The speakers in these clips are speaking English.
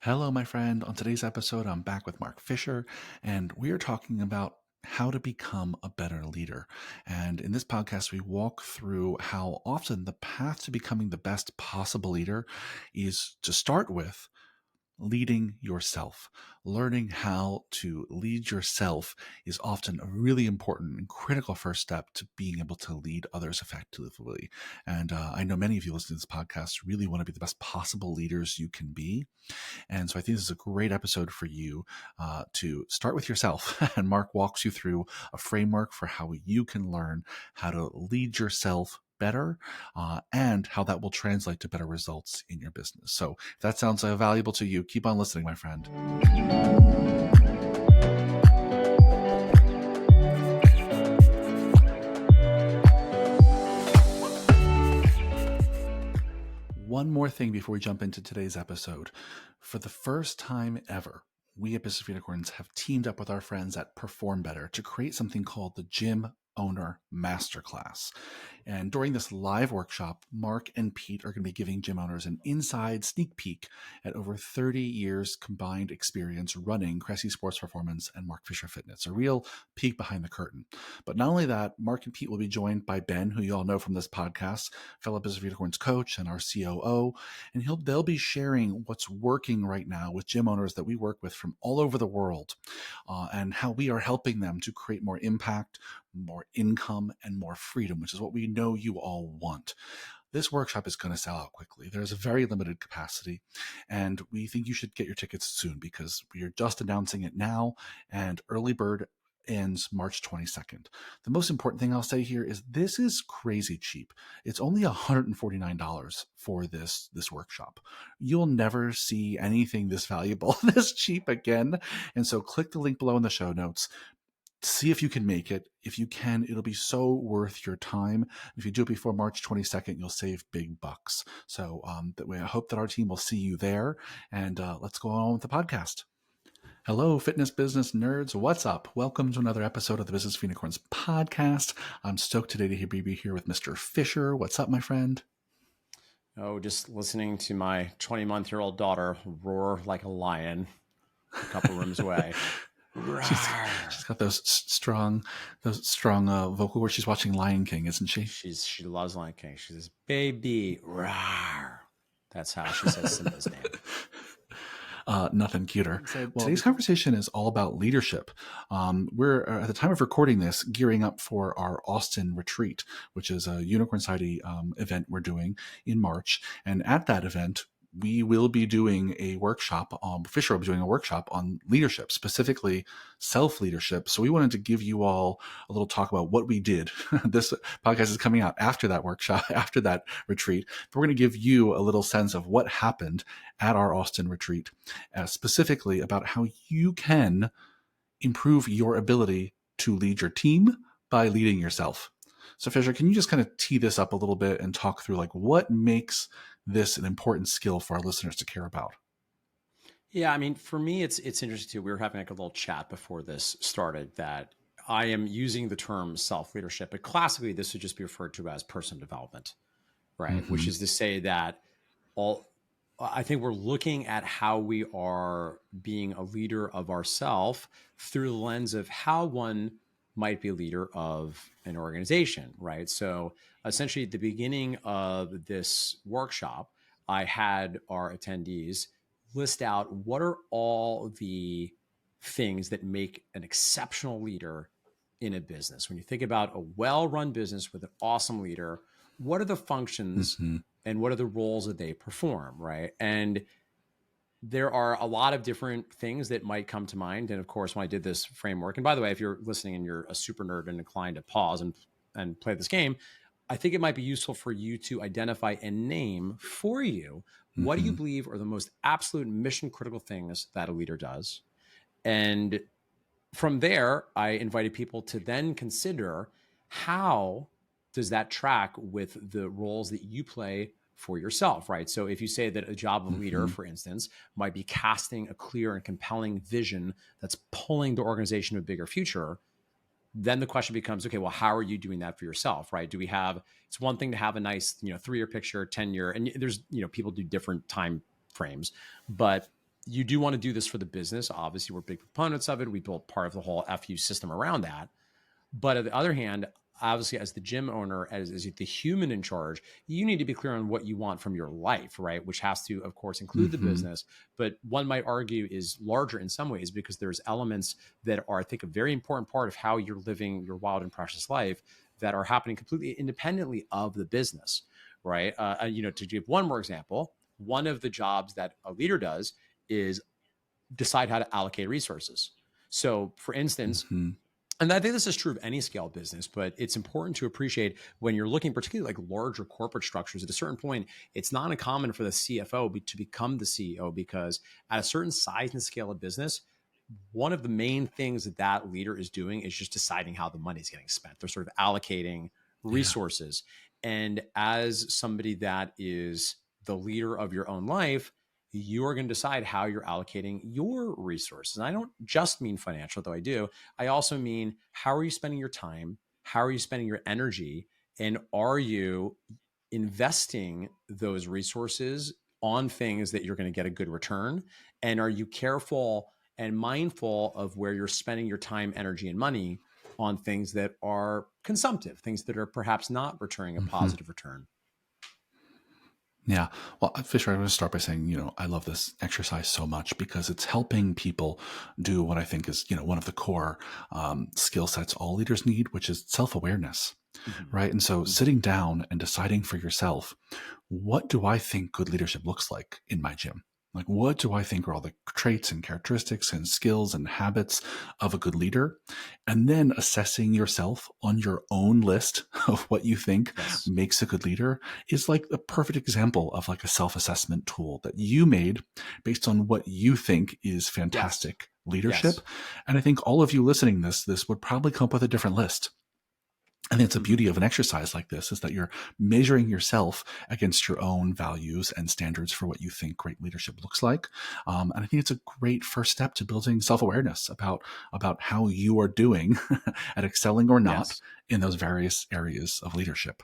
Hello, my friend. On today's episode, I'm back with Mark Fisher, and we are talking about how to become a better leader. And in this podcast, we walk through how often the path to becoming the best possible leader is to start with leading yourself. Learning how to lead yourself is often a really important and critical first step to being able to lead others effectively. And I know many of you listening to this podcast really want to be the best possible leaders you can be. And so I think this is a great episode for you to start with yourself. And Mark walks you through a framework for how you can learn how to lead yourself better and how that will translate to better results in your business. So if that sounds valuable to you, keep on listening, my friend. One more thing before we jump into today's episode. For the first time ever, we at Business Unicorns have teamed up with our friends at Perform Better to create something called the Gym Owner Masterclass. And during this live workshop, Mark and Pete are going to be giving gym owners an inside sneak peek at over 30 years combined experience running Cressy Sports Performance and Mark Fisher Fitness, a real peek behind the curtain. But not only that, Mark and Pete will be joined by Ben, who you all know from this podcast, fellow Business Unicorns coach and our COO, and they'll be sharing what's working right now with gym owners that we work with from all over the world, and how we are helping them to create more impact, more income, and more freedom, which is what we know you all want. This workshop is going to sell out quickly. There's a very limited capacity, and we think you should get your tickets soon because we are just announcing it now, and early bird ends March 22nd. The most important thing I'll say here is this is crazy cheap. It's only $149 for this workshop. You'll never see anything this valuable, this cheap again. And so click the link below in the show notes. See if you can make it. If you can, it'll be so worth your time. If you do it before March 22nd, you'll save big bucks. So that way, I hope that our team will see you there. And let's go on with the podcast. Hello, fitness business nerds. What's up? Welcome to another episode of the Business Unicorns podcast. I'm stoked today to be here with Mr. Fisher. What's up, my friend? Oh, just listening to my 20-month-old daughter roar like a lion a couple rooms away. She's got those strong vocal words. She's watching Lion King, isn't she? She loves Lion King. She says, "Baby, rawr." That's how she says Simba's name. Nothing cuter. Today's conversation is all about leadership. We're, at the time of recording this, gearing up for our Austin retreat, which is a Unicorn Society event we're doing in March. And at that event, we will be doing a workshop. Fisher will be doing a workshop on leadership, specifically self-leadership. So we wanted to give you all a little talk about what we did. This podcast is coming out after that workshop, after that retreat. But we're going to give you a little sense of what happened at our Austin retreat, specifically about how you can improve your ability to lead your team by leading yourself. So Fisher, can you just kind of tee this up a little bit and talk through like what makes this an important skill for our listeners to care about? Yeah, I mean, for me, it's interesting too. We were having like a little chat before this started that I am using the term self-leadership, but classically this would just be referred to as personal development, right? Mm-hmm. Which is to say that I think we're looking at how we are being a leader of ourselves through the lens of how one might be a leader of an organization, right? So essentially at the beginning of this workshop, I had our attendees list out what are all the things that make an exceptional leader in a business. When you think about a well-run business with an awesome leader, what are the functions and what are the roles that they perform, right? And there are a lot of different things that might come to mind. And of course, when I did this framework, and by the way, if you're listening and you're a super nerd and inclined to pause and play this game, I think it might be useful for you to identify and name for you, what do you believe are the most absolute mission critical things that a leader does? And from there, I invited people to then consider how does that track with the roles that you play for yourself, right? So if you say that a job of leader, for instance, might be casting a clear and compelling vision that's pulling the organization to a bigger future, then the question becomes, okay, well, how are you doing that for yourself, right? Do we have, it's one thing to have a nice, 3-year picture, 10-year, and there's, people do different time frames, but you do want to do this for the business. Obviously, we're big proponents of it. We built part of the whole FU system around that. But on the other hand, obviously, as the gym owner, as the human in charge, you need to be clear on what you want from your life, right? Which has to, of course, include the Hmm. business. But one might argue is larger in some ways because there's elements that are, I think, a very important part of how you're living your wild and precious life that are happening completely independently of the business, right? To give one more example, one of the jobs that a leader does is decide how to allocate resources. So, for instance, Hmm. and I think this is true of any scale business, but it's important to appreciate when you're looking, particularly like larger corporate structures, at a certain point, it's not uncommon for the CFO to become the CEO because at a certain size and scale of business, one of the main things that that leader is doing is just deciding how the money is getting spent. They're sort of allocating Yeah. resources. And as somebody that is the leader of your own life, you are going to decide how you're allocating your resources. And I don't just mean financial, though I do. I also mean how are you spending your time? How are you spending your energy? And are you investing those resources on things that you're going to get a good return? And are you careful and mindful of where you're spending your time, energy, and money on things that are consumptive, things that are perhaps not returning a Hmm. positive return? Yeah. Well, Fisher, I'm going to start by saying, I love this exercise so much because it's helping people do what I think is, one of the core skill sets all leaders need, which is self awareness. Mm-hmm. Right. And so Mm-hmm. sitting down and deciding for yourself, what do I think good leadership looks like in my gym? Like, what do I think are all the traits and characteristics and skills and habits of a good leader? And then assessing yourself on your own list of what you think Yes. makes a good leader is like a perfect example of like a self assessment tool that you made based on what you think is Yes. fantastic leadership. Yes. And I think all of you listening this would probably come up with a different list. I think it's the Mm-hmm. beauty of an exercise like this is that you're measuring yourself against your own values and standards for what you think great leadership looks like. And I think it's a great first step to building self-awareness about how you are doing at excelling or not Yes. in those various areas of leadership.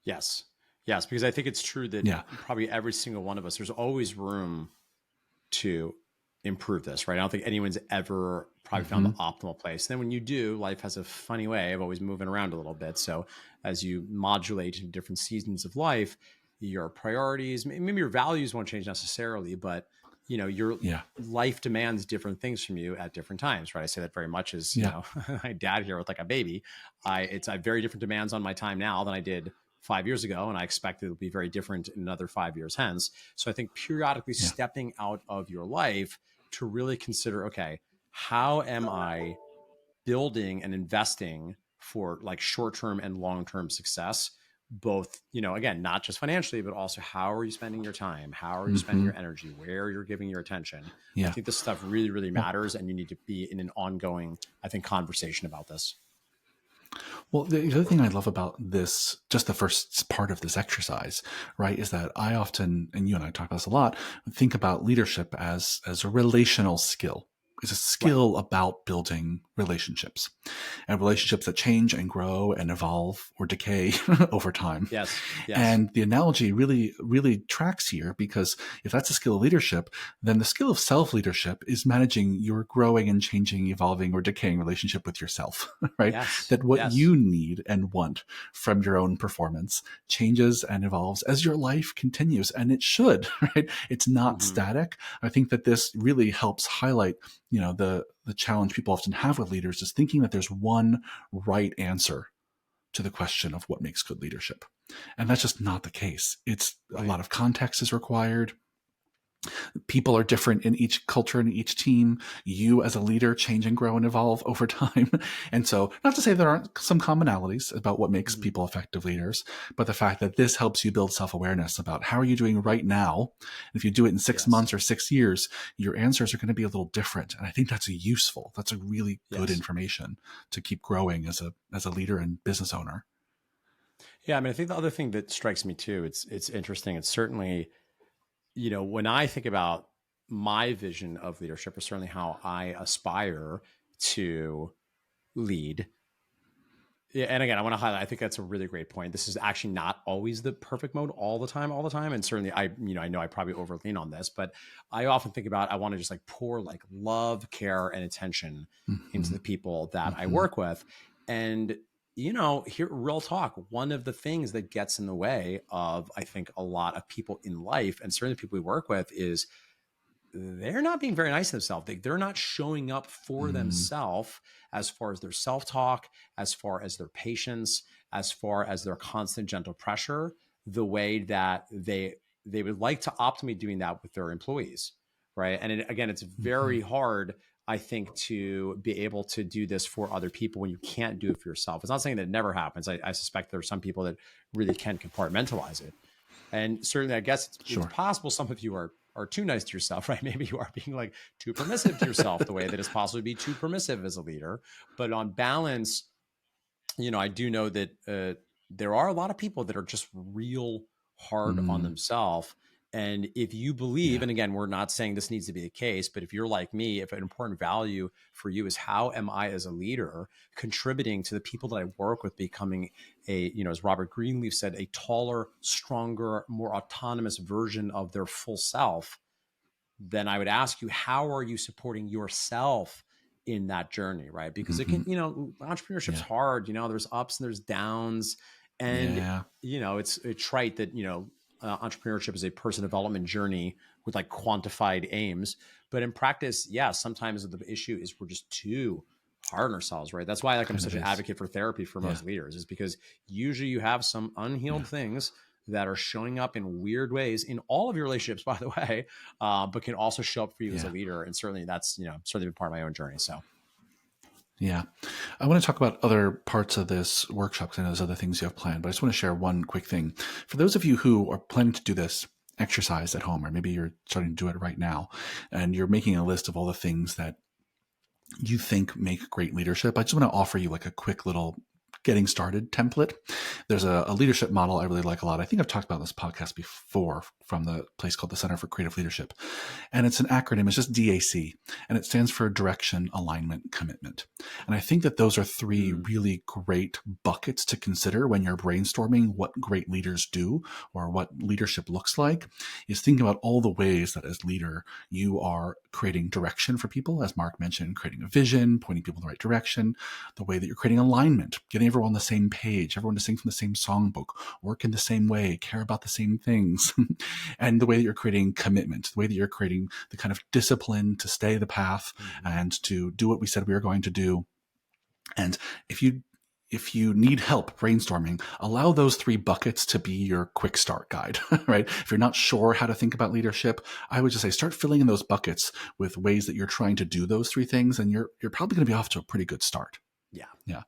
Yes. Yes. Because I think it's true that Yeah. probably every single one of us, there's always room to improve this, right? I don't think anyone's ever probably found the Hmm. optimal place. Then when you do, life has a funny way of always moving around a little bit. So as you modulate in different seasons of life, your priorities, maybe your values won't change necessarily, but your Yeah. life demands different things from you at different times, right? I say that very much as, Yeah. my dad here with like a baby. I have very different demands on my time now than I did 5 years ago. And I expect it'll be very different in another 5 years hence. So I think periodically Yeah. stepping out of your life to really consider, okay, how am I building and investing for like short-term and long-term success? Both, again, not just financially, but also how are you spending your time? How are you spending Hmm. your energy? Where you're giving your attention? I Yeah. think this stuff really, really Well, matters. And you need to be in an ongoing, I think, conversation about this. Well, the other thing I love about this, just the first part of this exercise, right, is that I often, and you and I talk about this a lot, think about leadership as a relational skill. It's a Right. skill about building relationships and relationships that change and grow and evolve or decay over time. Yes. Yes. And the analogy really, really tracks here because if that's a skill of leadership, then the skill of self leadership is managing your growing and changing, evolving, or decaying relationship with yourself, right? Yes. That what Yes. you need and want from your own performance changes and evolves as your life continues. And it should, right? It's not Mm-hmm. static. I think that this really helps highlight, the challenge people often have with leaders is thinking that there's one right answer to the question of what makes good leadership. And that's just not the case. It's a Right. lot of context is required. People are different in each culture and each team. You as a leader change and grow and evolve over time. And so not to say there aren't some commonalities about what makes Mm-hmm. people effective leaders, but the fact that this helps you build self-awareness about how are you doing right now. If you do it in 6 months Yes. or 6 years, your answers are going to be a little different. And I think that's useful. That's a really good Yes. information to keep growing as a leader and business owner. Yeah, I mean, I think the other thing that strikes me too, it's interesting. It's certainly, when I think about my vision of leadership, or certainly how I aspire to lead, Yeah, and again, I want to highlight. I think that's a really great point. This is actually not always the perfect mode all the time, and certainly, I know I probably overlean on this, but I often think about I want to just like pour like love, care, and attention into Hmm. the people that I Hmm. work with, and here, real talk. One of the things that gets in the way of I think a lot of people in life, and certainly people we work with, is they're not being very nice to themselves. They're not showing up for Mm. themselves as far as their self talk, as far as their patience, as far as their constant gentle pressure, the way that they would like to optimally doing that with their employees, right? And again, it's Hmm. very hard, I think, to be able to do this for other people when you can't do it for yourself. It's not saying that it never happens. I suspect there are some people that really can compartmentalize it, and certainly, I guess it's Sure. possible some of you are too nice to yourself, right? Maybe you are being like too permissive to yourself, the way that it's possible to be too permissive as a leader. But on balance, I do know that there are a lot of people that are just real hard on Mm. themselves. And if you believe, Yeah. and again, we're not saying this needs to be the case, but if you're like me, if an important value for you is how am I as a leader contributing to the people that I work with becoming as Robert Greenleaf said, a taller, stronger, more autonomous version of their full self, then I would ask you, how are you supporting yourself in that journey, right? Because it Hmm. can, entrepreneurship's Yeah. hard, there's ups and there's downs. And, Yeah. it's trite that, entrepreneurship is a person development journey with like quantified aims. But in practice, yeah, sometimes the issue is we're just too hard on ourselves, right? That's why like I'm Kind such of an is. advocate for therapy for Yeah. most leaders, is because usually you have some Yeah. unhealed things that are showing up in weird ways in all of your relationships, by the way, but can also show up for you as a Yeah. leader. And certainly that's, certainly been part of my own journey. So Yeah. I want to talk about other parts of this workshop because I know there's other things you have planned, but I just want to share one quick thing. For those of you who are planning to do this exercise at home, or maybe you're starting to do it right now, and you're making a list of all the things that you think make great leadership, I just want to offer you like a quick little getting started template. There's a leadership model I really like a lot. I think I've talked about this podcast before from the place called the Center for Creative Leadership. And it's an acronym, it's just DAC, and it stands for direction, alignment, commitment. And I think that those are three mm, really great buckets to consider when you're brainstorming what great leaders do or what leadership looks like, is thinking about all the ways that as leader you are creating direction for people, as Mark mentioned, creating a vision, pointing people in the right direction, the way that you're creating alignment, getting everyone on the same page, everyone to sing from the same songbook, work in the same way, care about the same things, and the way that you're creating commitment, the way that you're creating the kind of discipline to stay the path mhm. and to do what we said we were going to do. And if you need help brainstorming, allow those three buckets to be your quick start guide, right? If you're not sure how to think about leadership, I would just say start filling in those buckets with ways that you're trying to do those three things, and you're probably going to be off to a pretty good start. Yeah, Yeah.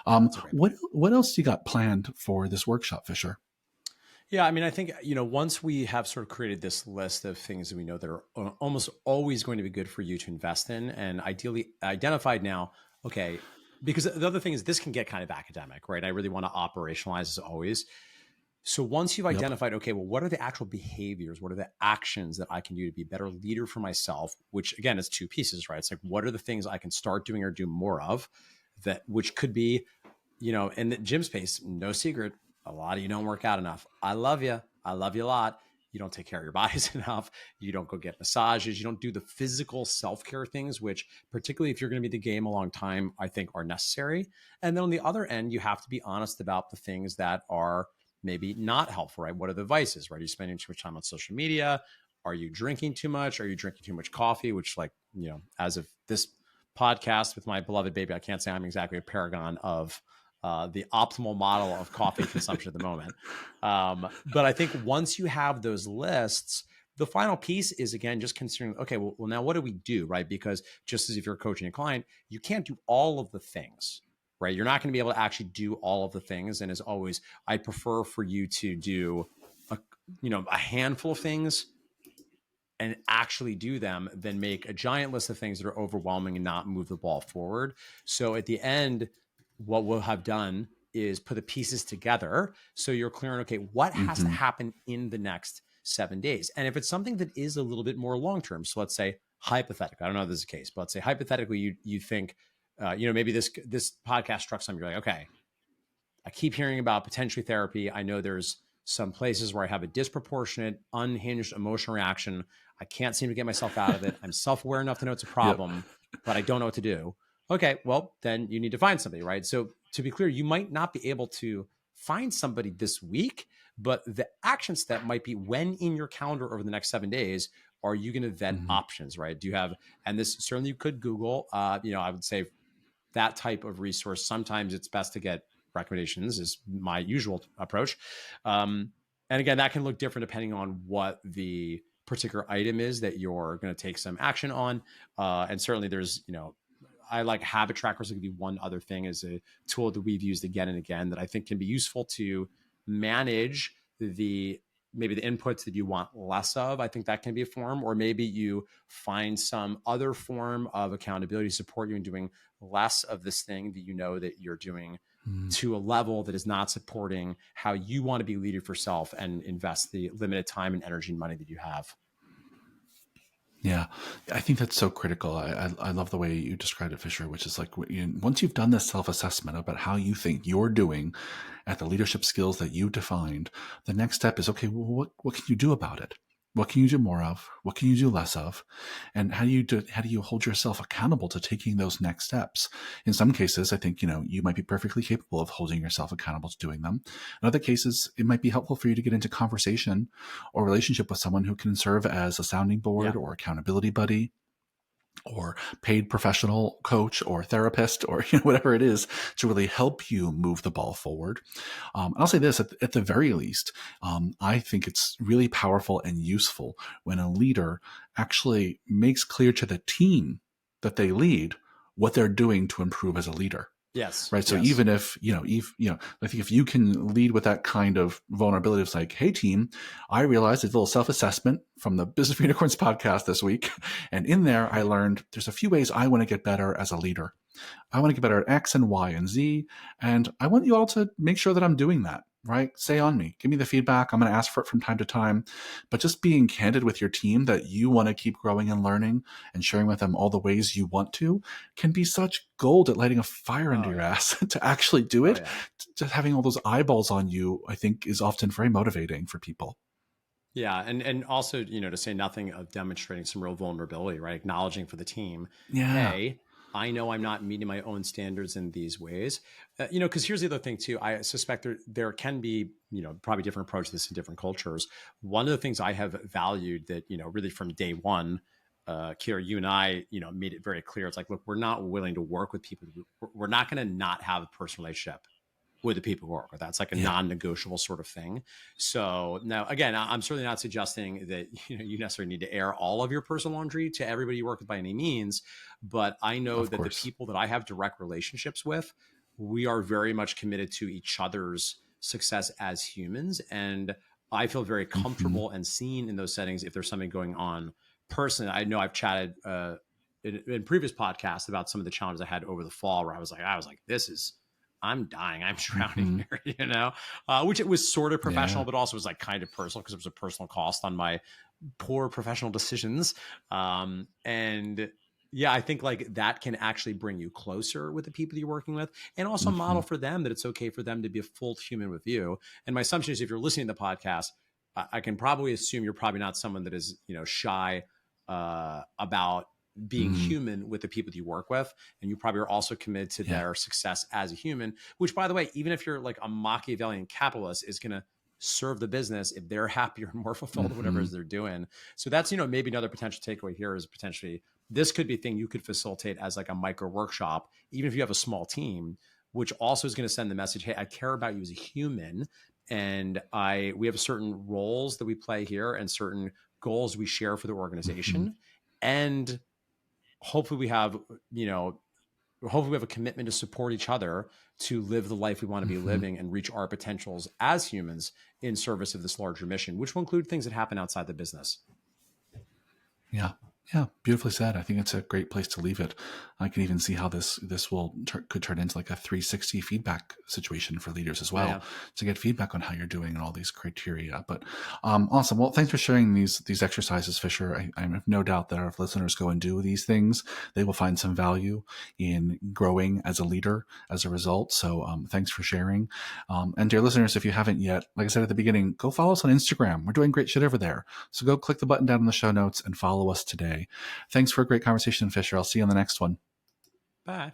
that's a great What point. what else you got planned for this workshop, Fisher? Yeah, I mean, I think, once we have sort of created this list of things that we know that are almost always going to be good for you to invest in, and ideally identified now, okay, because the other thing is this can get kind of academic, right? I really want to operationalize as always. So once you've Yep. identified, okay, well, what are the actual behaviors? What are the actions that I can do to be a better leader for myself? Which again is two pieces, right? It's like, what are the things I can start doing or do more of that, which could be, in the gym space, no secret, a lot of you don't work out enough. I love you. I love you a lot. You don't take care of your bodies enough. You don't go get massages. You don't do the physical self care things, which, particularly if you're going to be the game a long time, I think are necessary. And then on the other end, you have to be honest about the things that are maybe not helpful, right? What are the vices, right? Are you spending too much time on social media? Are you drinking too much? Are you drinking too much coffee? Which, like, as of this podcast with my beloved baby, I can't say I'm exactly a paragon of the optimal model of coffee consumption at the moment. But I think once you have those lists, the final piece is again just considering, okay, well, now what do we do, right? Because just as if you're coaching a client, you can't do all of the things, right? You're not going to be able to actually do all of the things. And as always, I prefer for you to do a a handful of things and actually do them than make a giant list of things that are overwhelming and not move the ball forward. So at the end, what we'll have done is put the pieces together so you're clear on, okay, what has to Mm-hmm. happen in the next 7 days. And if it's something that is a little bit more long term, so let's say hypothetically, I don't know if this is the case, but let's say hypothetically you think maybe this podcast struck something, you're like, okay, I keep hearing about potentially therapy. I know there's some places where I have a disproportionate, unhinged emotional reaction. I can't seem to get myself out of it. I'm self-aware enough to know it's a Yep. problem, but I don't know what to do. Okay, well, then you need to find somebody, right? So to be clear, you might not be able to find somebody this week, but the action step might be, when in your calendar over the next 7 days, are you going to vet Hmm. options, right? Do you have, and this certainly you could Google, I would say that type of resource. Sometimes it's best to get recommendations, is my usual approach. And again, that can look different depending on what the particular item is that you're going to take some action on. And certainly there's, I like habit trackers. It could be one other thing, as a tool that we've used again and again that I think can be useful to manage the maybe the inputs that you want less of. I think that can be a form, or maybe you find some other form of accountability to support you in doing less of this thing that you know that you're doing to a level that is not supporting how you want to be leader for self and invest the limited time and energy and money that you have. Yeah, I think that's so critical. I love the way you described it, Fisher, which is like, once you've done this self assessment about how you think you're doing at the leadership skills that you defined, the next step is, okay, well, what can you do about it? What can you do more of? What can you do less of? And how do you hold yourself accountable to taking those next steps? In some cases, I think, you might be perfectly capable of holding yourself accountable to doing them. In other cases, it might be helpful for you to get into conversation or relationship with someone who can serve as a sounding board Yeah. or accountability buddy or paid professional coach or therapist, or whatever it is, to really help you move the ball forward. And I'll say this, at the very least, I think it's really powerful and useful when a leader actually makes clear to the team that they lead what they're doing to improve as a leader. Yes. Right. So Yes. even if, I think if you can lead with that kind of vulnerability, it's like, hey, team, I realized a little self assessment from the Business for Unicorns podcast this week. And in there, I learned there's a few ways I want to get better as a leader. I want to get better at X and Y and Z. And I want you all to make sure that I'm doing that, right? Say on me, give me the feedback. I'm going to ask for it from time to time. But just being candid with your team that you want to keep growing and learning and sharing with them all the ways you want to can be such gold at lighting a fire under Oh your yeah. ass to actually do Oh it. yeah. Just having all those eyeballs on you, I think, is often very motivating for people. Yeah, and also, to say nothing of demonstrating some real vulnerability, right? Acknowledging for the team, Yeah. hey, I know I'm not meeting my own standards in these ways. Because here's the other thing too. I suspect there can be, probably different approaches to this in different cultures. One of the things I have valued that, really from day one, Kira, you and I, made it very clear. It's like, look, we're not willing to work with people. We're not going to not have a personal relationship with the people who work with. That's like a Yeah. non-negotiable sort of thing. So now, again, I'm certainly not suggesting that you necessarily need to air all of your personal laundry to everybody you work with by any means, but I know Of that the course. people that I have direct relationships with, we are very much committed to each other's success as humans, and I feel very Hmm. comfortable and seen in those settings if there's something going on personally. I know I've chatted in previous podcasts about some of the challenges I had over the fall, where I was like, this is, I'm dying, I'm drowning Hmm. here, which it was sort of professional, Yeah. but also was like kind of personal because it was a personal cost on my poor professional decisions. And yeah, I think like that can actually bring you closer with the people you're working with, and also Hmm. model for them that it's okay for them to be a full human with you. And my assumption is, if you're listening to the podcast, I can probably assume you're probably not someone that is, shy about being Hmm. human with the people that you work with, and you probably are also committed to Yeah. their success as a human, which, by the way, even if you're like a Machiavellian capitalist, is going to serve the business if they're happier and more fulfilled in whatever it Hmm. is they're doing. So that's, maybe another potential takeaway here is potentially this could be a thing you could facilitate as like a micro workshop, even if you have a small team, which also is going to send the message, hey, I care about you as a human, and we have certain roles that we play here and certain goals we share for the Hmm. organization. And hopefully we have, hopefully we have a commitment to support each other to live the life we want to be Hmm. living and reach our potentials as humans in service of this larger mission, which will include things that happen outside the business. Yeah. Yeah, beautifully said. I think it's a great place to leave it. I can even see how this could turn into like a 360 feedback situation for leaders as well, Yeah. to get feedback on how you're doing and all these criteria. But awesome. Well, thanks for sharing these exercises, Fisher. I have no doubt that our listeners go and do these things, they will find some value in growing as a leader as a result. So thanks for sharing. And dear listeners, if you haven't yet, like I said at the beginning, go follow us on Instagram. We're doing great shit over there. So go click the button down in the show notes and follow us today. Thanks for a great conversation, Fisher. I'll see you on the next one. Bye.